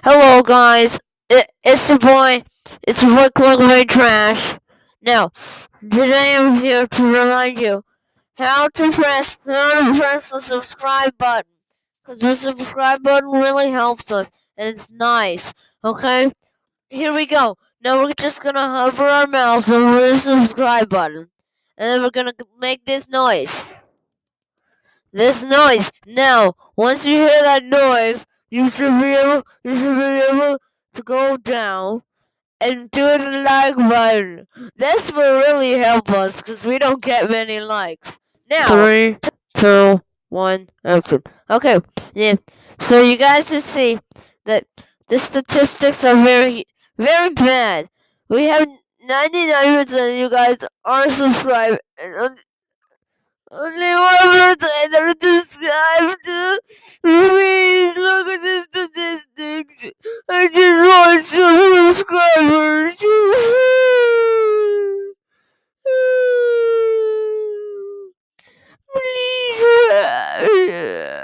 Hello guys, it's your boy Clickbait Trash. Now, today I'm here to remind you how to press the subscribe button, because the subscribe button really helps us, and it's nice, okay? Here we go. Now we're just gonna hover our mouse over the subscribe button, and then we're gonna make this noise. Now, once you hear that noise, you should be able to go down and do the like button. This will really help us because we don't get many likes. Now, 3, 2, 1, action. Okay, yeah. So you guys can see that the statistics are very, very bad. We have 99% of you guys are subscribed, and only 1% are subscribed to. Please look at the statistics. I just want some subscribers. Please.